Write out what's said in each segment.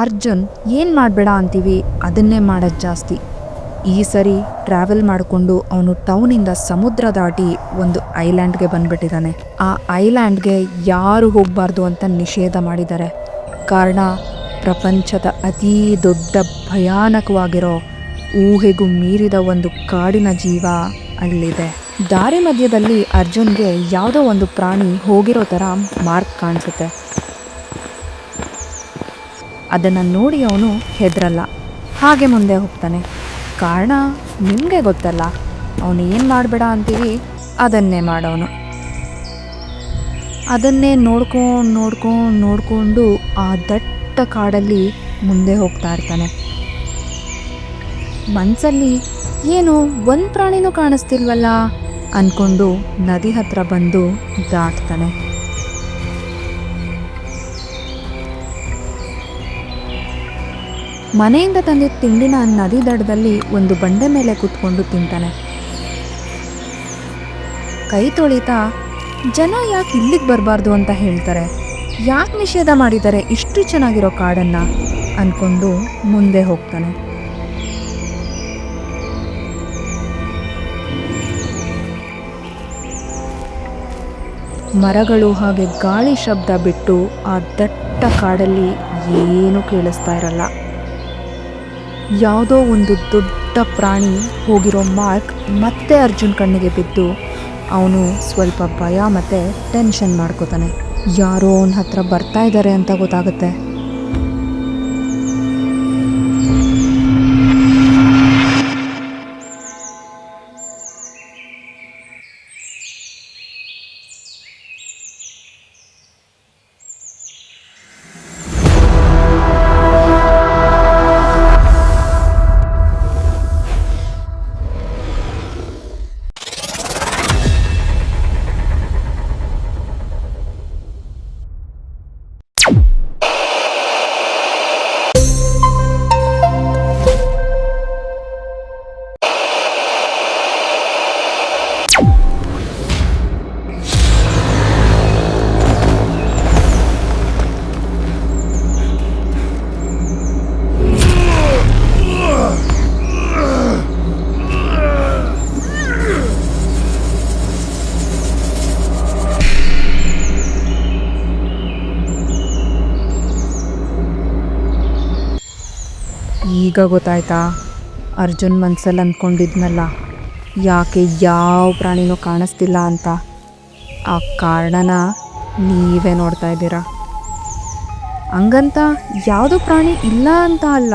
ಅರ್ಜುನ್ ಏನು ಮಾಡಬೇಡ ಅಂತೀವಿ ಅದನ್ನೇ ಮಾಡೋದು ಜಾಸ್ತಿ. ಈ ಸರಿ ಟ್ರಾವೆಲ್ ಮಾಡಿಕೊಂಡು ಅವನು ಟೌನಿಂದ ಸಮುದ್ರ ದಾಟಿ ಒಂದು ಐಲ್ಯಾಂಡ್ಗೆ ಬಂದ್ಬಿಟ್ಟಿದ್ದಾನೆ. ಆ ಐಲ್ಯಾಂಡ್ಗೆ ಯಾರು ಹೋಗಬಾರ್ದು ಅಂತ ನಿಷೇಧ ಮಾಡಿದ್ದಾರೆ. ಕಾರಣ ಪ್ರಪಂಚದ ಅತೀ ದೊಡ್ಡ ಭಯಾನಕವಾಗಿರೋ ಊಹೆಗೂ ಮೀರಿದ ಒಂದು ಕಾಡಿನ ಜೀವ ಅಲ್ಲಿದೆ. ದಾರಿ ಮಧ್ಯದಲ್ಲಿ ಅರ್ಜುನ್ಗೆ ಯಾವುದೋ ಒಂದು ಪ್ರಾಣಿ ಹೋಗಿರೋ ಥರ ಮಾರ್ಕ್ ಕಾಣಿಸುತ್ತೆ. ಅದನ್ನು ನೋಡಿ ಅವನು ಹೆದರಲ್ಲ, ಹಾಗೆ ಮುಂದೆ ಹೋಗ್ತಾನೆ. ಕಾರಣ ನಿಮಗೆ ಗೊತ್ತಲ್ಲ, ಅವನು ಏನು ಮಾಡಬೇಡ ಅಂತೀವಿ ಅದನ್ನೇ ಮಾಡೋನು. ಅದನ್ನೇ ನೋಡ್ಕೊಂಡು ಆ ದಟ್ಟ ಕಾಡಲ್ಲಿ ಮುಂದೆ ಹೋಗ್ತಾ ಇರ್ತಾನೆ. ಮನಸ್ಸಲ್ಲಿ ಏನು ಒಂದು ಪ್ರಾಣಿನೂ ಕಾಣಿಸ್ತಿಲ್ವಲ್ಲ ಅಂದ್ಕೊಂಡು ನದಿ ಹತ್ರ ಬಂದು ದಾಟ್ತಾನೆ. ಮನೆಯಿಂದ ತಂದಿದ್ದ ತಿಂಡಿನ ನದಿ ದಡದಲ್ಲಿ ಒಂದು ಬಂಡೆ ಮೇಲೆ ಕೂತ್ಕೊಂಡು ತಿಂತಾನೆ. ಕೈ ತೊಳಿತಾ ಜನ ಯಾಕೆ ಇಲ್ಲಿಗೆ ಬರಬಾರ್ದು ಅಂತ ಹೇಳ್ತಾರೆ, ಯಾಕೆ ನಿಷೇಧ ಮಾಡಿದ್ದಾರೆ ಇಷ್ಟು ಚೆನ್ನಾಗಿರೋ ಕಾಡನ್ನು ಅಂದ್ಕೊಂಡು ಮುಂದೆ ಹೋಗ್ತಾನೆ. ಮರಗಳು ಹಾಗೆ ಗಾಳಿ ಶಬ್ದ ಬಿಟ್ಟು ಆ ದಟ್ಟ ಕಾಡಲ್ಲಿ ಏನೂ ಕೇಳಿಸ್ತಾ ಇರಲ್ಲ. ಯಾವುದೋ ಒಂದು ದೊಡ್ಡ ಪ್ರಾಣಿ ಹೋಗಿರೋ ಮಾರ್ಕ್ ಮತ್ತೆ ಅರ್ಜುನ್ ಕಣ್ಣಿಗೆ ಬಿದ್ದು ಅವನು ಸ್ವಲ್ಪ ಭಯ ಮತ್ತು ಟೆನ್ಷನ್ ಮಾಡ್ಕೋತಾನೆ. ಯಾರೋ ಅವನ ಹತ್ರ ಬರ್ತಾ ಇದ್ದಾರೆ ಅಂತ ಗೊತ್ತಾಗುತ್ತೆ. ಈಗ ಗೊತ್ತಾಯ್ತಾ ಅರ್ಜುನ್ ಮನಸ್ಸಲ್ಲಿ ಅಂದ್ಕೊಂಡಿದ್ನಲ್ಲ, ಯಾಕೆ ಯಾವ ಪ್ರಾಣಿನೂ ಕಾಣಿಸ್ತಿಲ್ಲ ಅಂತ. ಆ ಕಾರಣನ ನೀವೇ ನೋಡ್ತಾ ಇದ್ದೀರಾ. ಹಂಗಂತ ಯಾವುದೋ ಪ್ರಾಣಿ ಇಲ್ಲ ಅಂತ ಅಲ್ಲ,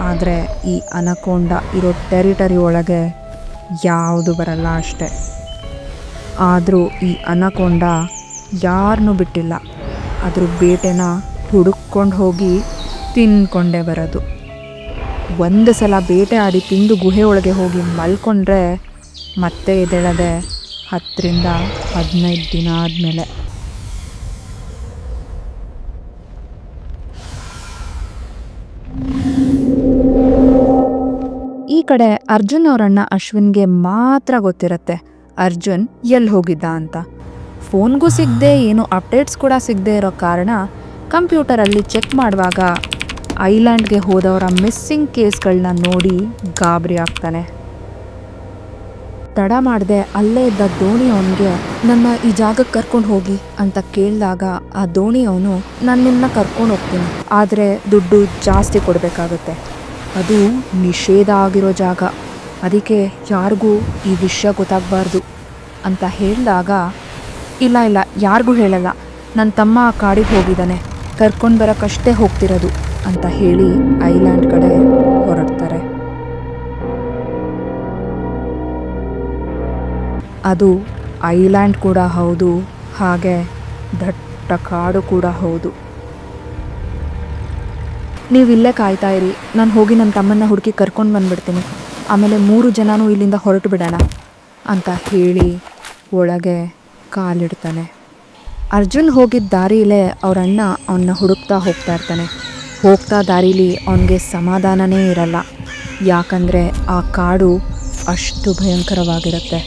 ಆದರೆ ಈ ಅನಕೊಂಡ ಇರೋ ಟೆರಿಟರಿ ಒಳಗೆ ಯಾವುದು ಬರಲ್ಲ ಅಷ್ಟೆ. ಆದರೂ ಈ ಅನಕೊಂಡ ಯಾರನ್ನೂ ಬಿಟ್ಟಿಲ್ಲ. ಅದ್ರ ಬೇಟೆನ ಹುಡುಕೊಂಡು ಹೋಗಿ ತಿನ್ಕೊಂಡೇ ಬರೋದು. ಒಂದು ಸಲ ಬೇಟೆ ಆಡಿ ತಿಂದು ಗುಹೆ ಒಳಗೆ ಹೋಗಿ ಮಲ್ಕೊಂಡ್ರೆ ಮತ್ತೆ ಎದ್ದೇಳದೆ 10ರಿಂದ 15 ದಿನ ಆದಮೇಲೆ. ಈ ಕಡೆ ಅರ್ಜುನ್ ಅವರಣ್ಣ ಅಶ್ವಿನ್ಗೆ ಮಾತ್ರ ಗೊತ್ತಿರುತ್ತೆ ಅರ್ಜುನ್ ಎಲ್ಲಿ ಹೋಗಿದ್ದ ಅಂತ. ಫೋನ್ಗೂ ಸಿಗದೆ ಏನು ಅಪ್ಡೇಟ್ಸ್ ಕೂಡ ಸಿಗದೆ ಇರೋ ಕಾರಣ ಕಂಪ್ಯೂಟರಲ್ಲಿ ಚೆಕ್ ಮಾಡುವಾಗ ಐಲ್ಯಾಂಡ್ಗೆ ಹೋದವರ ಮಿಸ್ಸಿಂಗ್ ಕೇಸ್ಗಳನ್ನ ನೋಡಿ ಗಾಬರಿ ಆಗ್ತಾನೆ. ತಡ ಮಾಡದೆ ಅಲ್ಲೇ ಇದ್ದ ದೋಣಿ ಅವನಿಗೆ ನನ್ನ ಈ ಜಾಗಕ್ಕೆ ಕರ್ಕೊಂಡು ಹೋಗಿ ಅಂತ ಕೇಳಿದಾಗ ಆ ದೋಣಿ ಅವನು ನಾನು ನಿಮ್ಮನ್ನ ಕರ್ಕೊಂಡು ಹೋಗ್ತೀನಿ, ಆದರೆ ದುಡ್ಡು ಜಾಸ್ತಿ ಕೊಡಬೇಕಾಗುತ್ತೆ, ಅದು ನಿಷೇಧ ಆಗಿರೋ ಜಾಗ, ಅದಕ್ಕೆ ಯಾರಿಗೂ ಈ ವಿಷಯ ಗೊತ್ತಾಗಬಾರ್ದು ಅಂತ ಹೇಳಿದಾಗ ಇಲ್ಲ ಯಾರಿಗೂ ಹೇಳಲ್ಲ, ನನ್ನ ತಮ್ಮ ಆ ಕಾಡಿಗೆ ಹೋಗಿದ್ದಾನೆ, ಕರ್ಕೊಂಡು ಬರೋಕ್ಕಷ್ಟೇ ಹೋಗ್ತಿರೋದು ಅಂತ ಹೇಳಿ ಐಲ್ಯಾಂಡ್ ಕಡೆ ಹೊರಡ್ತಾರೆ. ಅದು ಐಲ್ಯಾಂಡ್ ಕೂಡ ಹೌದು, ಹಾಗೆ ದಟ್ಟ ಕಾಡು ಕೂಡ ಹೌದು. ನೀವು ಇಲ್ಲೇ ಕಾಯ್ತಾ ಇರಿ, ನಾನು ಹೋಗಿ ನನ್ನ ತಮ್ಮನ್ನ ಹುಡುಕಿ ಕರ್ಕೊಂಡು ಬಂದುಬಿಡ್ತೀನಿ, ಆಮೇಲೆ 3 ಜನನೂ ಇಲ್ಲಿಂದ ಹೊರಟು ಬಿಡೋಣ ಅಂತ ಹೇಳಿ ಒಳಗೆ ಕಾಲಿಡ್ತಾನೆ. ಅರ್ಜುನ್ ಹೋಗಿದ್ದ ದಾರಿಲೇ ಅವರಣ್ಣ ಅವನ್ನ ಹುಡುಕ್ತಾ ಹೋಗ್ತಾ ಇರ್ತಾನೆ. ಹೋಗ್ತಾ ದಾರಿಲಿ ಅವನಿಗೆ ಸಮಾಧಾನನೇ ಇರಲ್ಲ, ಯಾಕಂದರೆ ಆ ಕಾಡು ಅಷ್ಟು ಭಯಂಕರವಾಗಿರುತ್ತೆ.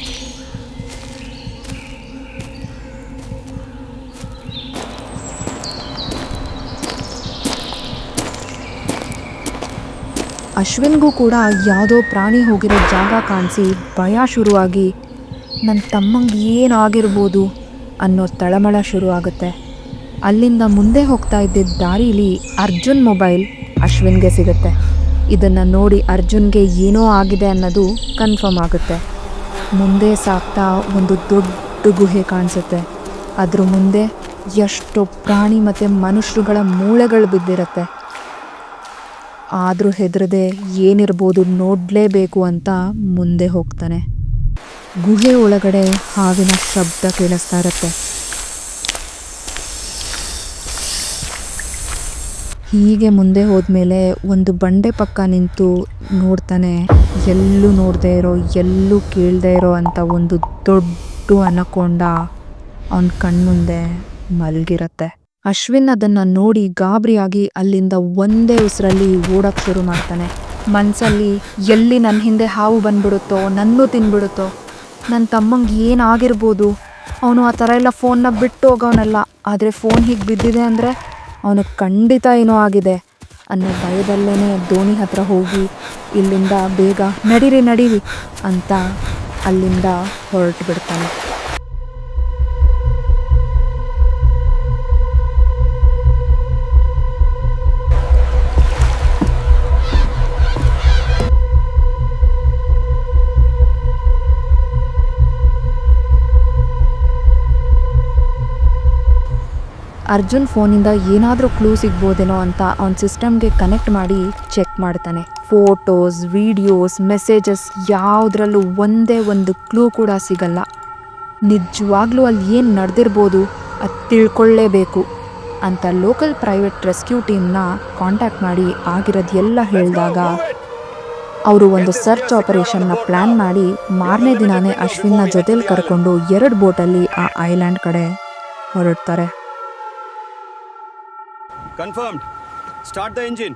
ಅಶ್ವಿನ್ಗೂ ಕೂಡ ಯಾವುದೋ ಪ್ರಾಣಿ ಹೋಗಿರೋ ಜಾಗ ಕಾಣಿಸಿ ಭಯ ಶುರುವಾಗಿ ನನ್ನ ತಮ್ಮಂಗೆ ಏನಾಗಿರ್ಬೋದು ಅನ್ನೋ ತಳಮಳ ಶುರು ಆಗುತ್ತೆ. ಅಲ್ಲಿಂದ ಮುಂದೆ ಹೋಗ್ತಾ ಇದ್ದಿದ್ದ ದಾರೀಲಿ ಅರ್ಜುನ್ ಮೊಬೈಲ್ ಅಶ್ವಿನ್ಗೆ ಸಿಗುತ್ತೆ. ಇದನ್ನು ನೋಡಿ ಅರ್ಜುನ್ಗೆ ಏನೋ ಆಗಿದೆ ಅನ್ನೋದು ಕನ್ಫರ್ಮ್ ಆಗುತ್ತೆ. ಮುಂದೆ ಸಾಕ್ತಾ ಒಂದು ದೊಡ್ಡ ಗುಹೆ ಕಾಣಿಸುತ್ತೆ. ಅದ್ರ ಮುಂದೆ ಎಷ್ಟೋ ಪ್ರಾಣಿ ಮತ್ತು ಮನುಷ್ಯರುಗಳ ಮೂಳೆಗಳು ಬಿದ್ದಿರುತ್ತೆ. ಆದರೂ ಹೆದರದೆ ಏನಿರ್ಬೋದು ನೋಡಲೇಬೇಕು ಅಂತ ಮುಂದೆ ಹೋಗ್ತಾನೆ. ಗುಹೆ ಒಳಗಡೆ ಹಾವಿನ ಶಬ್ದ ಕೇಳಿಸ್ತಾ ಇರುತ್ತೆ. ಹೀಗೆ ಮುಂದೆ ಹೋದ್ಮೇಲೆ ಒಂದು ಬಂಡೆ ಪಕ್ಕ ನಿಂತು ನೋಡ್ತಾನೆ. ಎಲ್ಲೂ ನೋಡದೇ ಇರೋ, ಎಲ್ಲೂ ಕೇಳದೇ ಇರೋ ಅಂತ ಒಂದು ದೊಡ್ಡ ಅನಕೊಂಡ ಅವನ ಕಣ್ಮುಂದೆ ಮಲಗಿರತ್ತೆ. ಅಶ್ವಿನ್ ಅದನ್ನು ನೋಡಿ ಗಾಬರಿಯಾಗಿ ಅಲ್ಲಿಂದ ಒಂದೇ ಉಸಿರಲ್ಲಿ ಓಡಕ್ಕೆ ಶುರು ಮಾಡ್ತಾನೆ. ಮನಸ್ಸಲ್ಲಿ ಎಲ್ಲಿ ನನ್ನ ಹಿಂದೆ ಹಾವು ಬಂದ್ಬಿಡುತ್ತೋ, ನನ್ನೂ ತಿನ್ಬಿಡುತ್ತೋ, ನನ್ನ ತಮ್ಮಂಗೆ ಏನಾಗಿರ್ಬೋದು, ಅವನು ಆ ಥರ ಎಲ್ಲ ಫೋನ್ನ ಬಿಟ್ಟು ಹೋಗೋನಲ್ಲ, ಆದರೆ ಫೋನ್ ಹೀಗೆ ಬಿದ್ದಿದೆ ಅಂದರೆ ಅವನಿಗೆ ಖಂಡಿತ ಏನೋ ಆಗಿದೆ ಅನ್ನೋ ಭಯದಲ್ಲೇ ದೋಣಿ ಹತ್ರ ಹೋಗಿ ಇಲ್ಲಿಂದ ಬೇಗ ನಡೀರಿ ಅಂತ ಅಲ್ಲಿಂದ ಹೊರಟು ಬಿಡ್ತಾನೆ. ಅರ್ಜುನ್ ಫೋನಿಂದ ಏನಾದರೂ ಕ್ಲೂ ಸಿಗ್ಬೋದೇನೋ ಅಂತ ಅವನ ಸಿಸ್ಟಮ್ಗೆ ಕನೆಕ್ಟ್ ಮಾಡಿ ಚೆಕ್ ಮಾಡ್ತಾನೆ. ಫೋಟೋಸ್, ವಿಡಿಯೋಸ್, ಮೆಸೇಜಸ್ ಯಾವುದ್ರಲ್ಲೂ ಒಂದೇ ಒಂದು ಕ್ಲೂ ಕೂಡ ಸಿಗಲ್ಲ. ನಿಜವಾಗ್ಲೂ ಅಲ್ಲಿ ಏನು ನಡೆದಿರ್ಬೋದು ಅದು ತಿಳ್ಕೊಳ್ಳೇಬೇಕು ಅಂತ ಲೋಕಲ್ ಪ್ರೈವೇಟ್ ರೆಸ್ಕ್ಯೂ ಟೀಮ್ನ ಕಾಂಟ್ಯಾಕ್ಟ್ ಮಾಡಿ ಆಗಿರೋದು ಎಲ್ಲ ಹೇಳಿದಾಗ ಅವರು ಒಂದು ಸರ್ಚ್ ಆಪರೇಷನ್ನ ಪ್ಲ್ಯಾನ್ ಮಾಡಿ ಮಾರನೇ ದಿನಾನೇ ಅಶ್ವಿನ್ನ ಜೊತೆಲಿ ಕರ್ಕೊಂಡು 2 ಬೋಟಲ್ಲಿ ಆ ಐಲ್ಯಾಂಡ್ ಕಡೆ ಹೊರಡ್ತಾರೆ. Confirmed. Start the engine.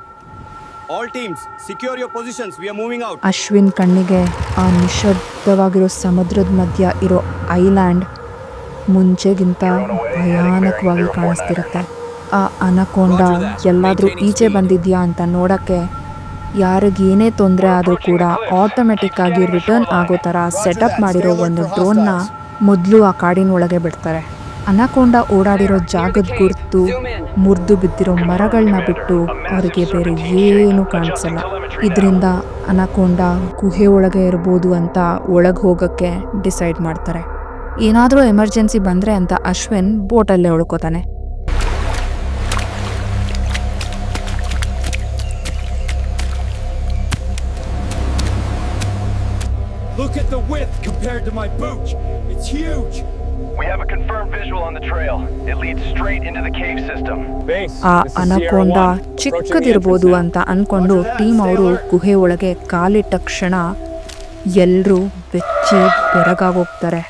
All teams, secure your positions. We are moving out. Ashwin ಕಣ್ಣಿಗೆ ಆ ನಿಶಬ್ದವಾಗಿರೋ ಸಮುದ್ರದ ಮಧ್ಯ ಇರೋ ಐಲ್ಯಾಂಡ್ ಮುಂಚೆಗಿಂತ ಭಯಾನಕವಾಗಿ ಕಾಣಿಸ್ತಿರುತ್ತೆ. ಆ ಅನಕೊಂಡ ಎಲ್ಲಾದರೂ ಈಚೆ ಬಂದಿದ್ಯಾ ಅಂತ ನೋಡೋಕ್ಕೆ ಯಾರಿಗೇನೇ ತೊಂದರೆ ಆದರೂ ಕೂಡ ಆಟೋಮೆಟಿಕ್ ಆಗಿ ರಿಟರ್ನ್ ಆಗೋ ಥರ ಸೆಟಪ್ ಮಾಡಿರೋ ಒಂದು ಡ್ರೋನ್ನ ಮೊದಲು ಆ ಕಾಡಿನೊಳಗೆ ಬಿಡ್ತಾರೆ. ಅನಕೊಂಡ ಓಡಾಡಿರೋ ಜಾಗದ ಗುರುತು, ಮುರಿದು ಬಿದ್ದಿರೋ ಮರಗಳನ್ನ ಬಿಟ್ಟು ಅವರಿಗೆ ಬೇರೆ ಏನೂ ಕಾಣಿಸಲ್ಲ. ಇದರಿಂದ ಅನಕೊಂಡ ಗುಹೆ ಒಳಗೆ ಇರ್ಬೋದು ಅಂತ ಒಳಗೆ ಹೋಗೋಕ್ಕೆ ಡಿಸೈಡ್ ಮಾಡ್ತಾರೆ. ಏನಾದರೂ ಎಮರ್ಜೆನ್ಸಿ ಬಂದರೆ ಅಂತ Ashwin ಬೋಟಲ್ಲೇ ಉಳ್ಕೋತಾನೆ. Look at the width compared to my boot. It's huge. We have a confirmed visual on the trail. It leads straight into the cave system. ಆ ಅನಕೊಂಡ ಚಿಕ್ಕದಿರ್ಬೋದು ಅಂತ ಅಂದ್ಕೊಂಡು ಟೀಮ್ ಅವರು ಗುಹೆ ಒಳಗೆ ಕಾಲಿಟ್ಟ ಕ್ಷಣ ಎಲ್ಲರೂ ಬೆಚ್ಚಿ ಬೆರಗಾಗೋಗ್ತಾರೆ.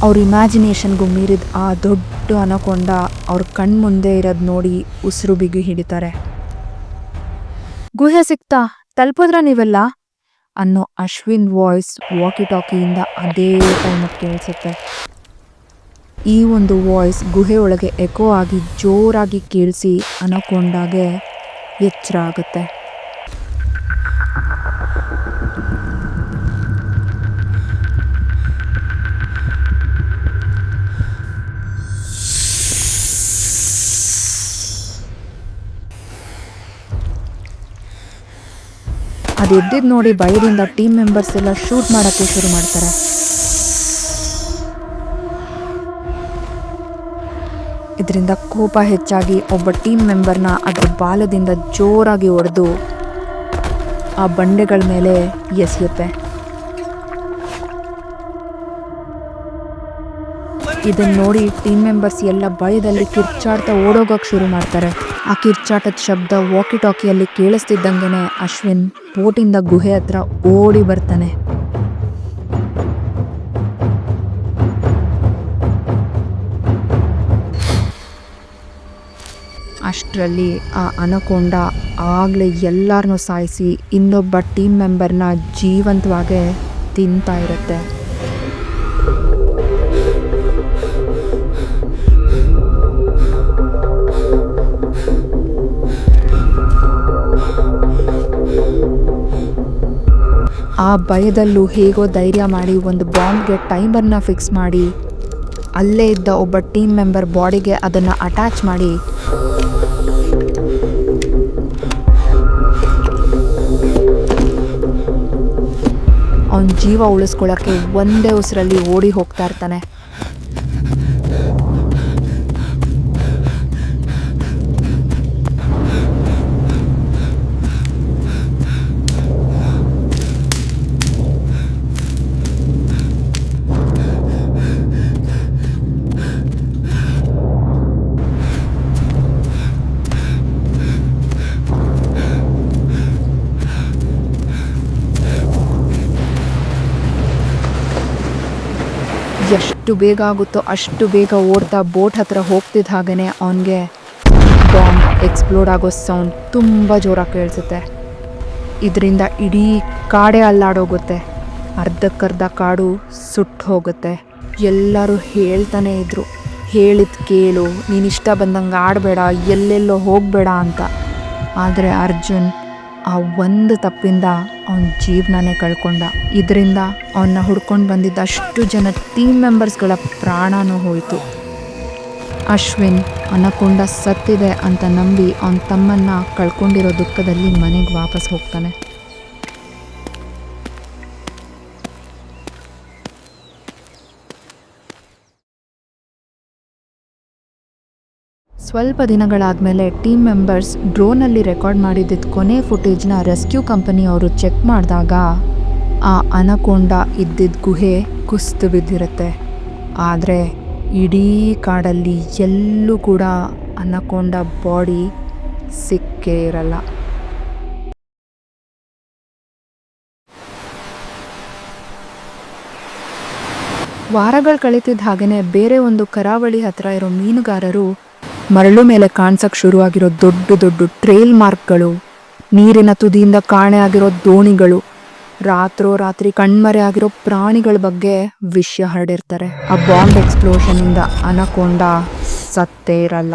ಅವ್ರ ಇಮ್ಯಾಜಿನೇಷನ್ಗೂ ಮೀರಿದ ಆ ದೊಡ್ಡ ಅನಕೊಂಡ ಅವ್ರ ಕಣ್ಮುಂದೆ ಇರೋದು ನೋಡಿ ಉಸಿರು ಬಿಗಿ ಹಿಡಿತಾರೆ. ಗುಹೆ ಸಿಕ್ತಾ, ತಲುಪಿದ್ರ ನೀವೆಲ್ಲ ಅನ್ನೋ ಅಶ್ವಿನ್ ವಾಯ್ಸ್ ವಾಕಿ ಟಾಕಿಯಿಂದ ಅದೇ ಟೈಮಿಗೆ ಕೇಳಿಸುತ್ತೆ. ಈ ಒಂದು ವಾಯ್ಸ್ ಗುಹೆ ಒಳಗೆ ಎಕೋ ಆಗಿ ಜೋರಾಗಿ ಕೇಳಿಸಿ ಅನಕೊಂಡಾಗೆ ಎಚ್ಚರ ಆಗುತ್ತೆ. ಅದು ಎದ್ದಿದ್ದು ನೋಡಿ ಭಯದಿಂದ ಟೀಮ್ ಮೆಂಬರ್ಸ್ ಎಲ್ಲ ಶೂಟ್ ಮಾಡೋಕ್ಕೆ ಶುರು ಮಾಡ್ತಾರೆ. ಇದರಿಂದ ಕೋಪ ಹೆಚ್ಚಾಗಿ ಒಬ್ಬ ಟೀಮ್ ಮೆಂಬರ್ನ ಅದ್ರ ಬಾಲದಿಂದ ಜೋರಾಗಿ ಹೊಡೆದು ಆ ಬಂಡೆಗಳ ಮೇಲೆ ಎಸೆಯುತ್ತೆ. ಇದನ್ನು ನೋಡಿ ಟೀಮ್ ಮೆಂಬರ್ಸ್ ಎಲ್ಲ ಭಯದಲ್ಲಿ ಕಿರ್ಚಾಡ್ತಾ ಓಡೋಗೋಕೆ ಶುರು ಮಾಡ್ತಾರೆ. ಆ ಕಿರ್ಚಾಟದ ಶಬ್ದ ವಾಕಿ ಟಾಕಿಯಲ್ಲಿ ಕೇಳಿಸ್ತಿದ್ದಂಗೆ ಅಶ್ವಿನ್ ಬೋಟಿಂದ ಗುಹೆ ಹತ್ರ ಓಡಿ ಬರ್ತಾನೆ. ಅಷ್ಟರಲ್ಲಿ ಆ ಅನಕೊಂಡ ಆಗಲೇ ಎಲ್ಲರನ್ನೂ ಸಾಯಿಸಿ ಇನ್ನೊಬ್ಬ ಟೀಮ್ ಮೆಂಬರ್ನ ಜೀವಂತವಾಗೇ ತಿಂತಾ ಇರುತ್ತೆ. ಭಯದಲ್ಲೂ ಹೇಗೋ ಧೈರ್ಯ ಮಾಡಿ ಒಂದು ಬಾಂಬ್ಗೆ ಟೈಮರ್ನ ಫಿಕ್ಸ್ ಮಾಡಿ ಅಲ್ಲೇ ಇದ್ದ ಒಬ್ಬ ಟೀಮ್ ಮೆಂಬರ್ ಬಾಡಿಗೆ ಅದನ್ನು ಅಟ್ಯಾಚ್ ಮಾಡಿ ಅವನ ಜೀವ ಉಳಿಸ್ಕೊಳ್ಳೋಕ್ಕೆ ಒಂದೇ ಉಸಿರಲ್ಲಿ ಓಡಿ ಹೋಗ್ತಾ ಇರ್ತಾನೆ. ಎಷ್ಟು ಬೇಗ ಆಗುತ್ತೋ ಅಷ್ಟು ಬೇಗ ಓಡ್ತಾ ಬೋಟ್ ಹತ್ರ ಹೋಗ್ತಿದ್ದ ಹಾಗೇ ಅವನಿಗೆ ಬಾಂಬ್ ಎಕ್ಸ್ಪ್ಲೋಡ್ ಆಗೋ ಸೌಂಡ್ ತುಂಬ ಜೋರಾಗಿ ಕೇಳಿಸುತ್ತೆ. ಇದರಿಂದ ಇಡೀ ಕಾಡೇ ಅಲ್ಲಾಡೋಗುತ್ತೆ. ಅರ್ಧಕ್ಕರ್ಧ ಕಾಡು ಸುಟ್ಟು ಹೋಗುತ್ತೆ. ಎಲ್ಲರೂ ಹೇಳ್ತಾನೆ ಇದ್ರು, ಹೇಳಿದ ಕೇಳು, ನೀನಿಷ್ಟ ಬಂದಂಗೆ ಆಡಬೇಡ, ಎಲ್ಲೆಲ್ಲೋ ಹೋಗಬೇಡ ಅಂತ. ಆದರೆ ಅರ್ಜುನ್ ಆ ಒಂದು ತಪ್ಪಿಂದ ಅವನ ಜೀವನನೇ ಕಳ್ಕೊಂಡ. ಇದರಿಂದ ಅವನ್ನ ಹುಡ್ಕೊಂಡು ಬಂದಿದ್ದ ಅಷ್ಟು ಜನ ಟೀಮ್ ಮೆಂಬರ್ಸ್ಗಳ ಪ್ರಾಣನೂ ಹೋಯಿತು. ಅಶ್ವಿನ್ ಅನಕೊಂಡ ಸತ್ತಿದೆ ಅಂತ ನಂಬಿ ಅವನ ತಮ್ಮನ್ನ ಕಳ್ಕೊಂಡಿರೋ ದುಃಖದಲ್ಲಿ ಮನೆಗೆ ವಾಪಸ್ ಹೋಗ್ತಾನೆ. ಸ್ವಲ್ಪ ದಿನಗಳಾದಮೇಲೆ ಟೀಮ್ ಮೆಂಬರ್ಸ್ ಡ್ರೋನಲ್ಲಿ ರೆಕಾರ್ಡ್ ಮಾಡಿದ್ದ ಕೊನೆ ಫುಟೇಜ್ನ ರೆಸ್ಕ್ಯೂ ಕಂಪನಿ ಅವರು ಚೆಕ್ ಮಾಡಿದಾಗ ಆ ಅನಕೊಂಡ ಇದ್ದಿದ್ದ ಗುಹೆ ಕುಸಿದು ಬಿದ್ದಿರುತ್ತೆ. ಆದರೆ ಇಡೀ ಕಾಡಲ್ಲಿ ಎಲ್ಲೂ ಕೂಡ ಅನಕೊಂಡ ಬಾಡಿ ಸಿಕ್ಕೇ ಇರಲ್ಲ. ವಾರಗಳು ಕಳೀತಿದ್ದ ಹಾಗೆಯೇ ಬೇರೆ ಒಂದು ಕರಾವಳಿ ಹತ್ರ ಇರೋ ಮೀನುಗಾರರು ಮರಳು ಮೇಲೆ ಕಾಣಿಸಕ್ಕೆ ಶುರುವಾಗಿರೋ ದೊಡ್ಡ ದೊಡ್ಡ ಟ್ರೇಲ್ ಮಾರ್ಕ್ಗಳು, ನೀರಿನ ತುದಿಯಿಂದ ಕಾಣೆ ಆಗಿರೋ ದೋಣಿಗಳು, ರಾತ್ರಿ ಕಣ್ಮರೆ ಆಗಿರೋ ಪ್ರಾಣಿಗಳ ಬಗ್ಗೆ ವಿಷಯ ಹರಡಿರ್ತಾರೆ. ಆ ಬಾಂಬ್ ಎಕ್ಸ್ಪ್ಲೋಷನಿಂದ ಅನಕೊಂಡ ಸತ್ತೇ ಇರಲ್ಲ,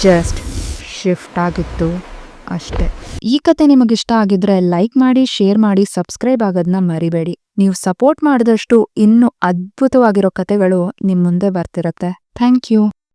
ಜಸ್ಟ್ ಶಿಫ್ಟ್ ಆಗಿತ್ತು ಅಷ್ಟೇ. ಈ ಕತೆ ನಿಮಗಿಷ್ಟ ಆಗಿದ್ರೆ ಲೈಕ್ ಮಾಡಿ, ಶೇರ್ ಮಾಡಿ, ಸಬ್ಸ್ಕ್ರೈಬ್ ಆಗೋದನ್ನ ಮರಿಬೇಡಿ. ನೀವು ಸಪೋರ್ಟ್ ಮಾಡಿದಷ್ಟು ಇನ್ನೂ ಅದ್ಭುತವಾಗಿರೋ ಕತೆಗಳು ನಿಮ್ಮ ಮುಂದೆ ಬರ್ತಿರತ್ತೆ. Thank you.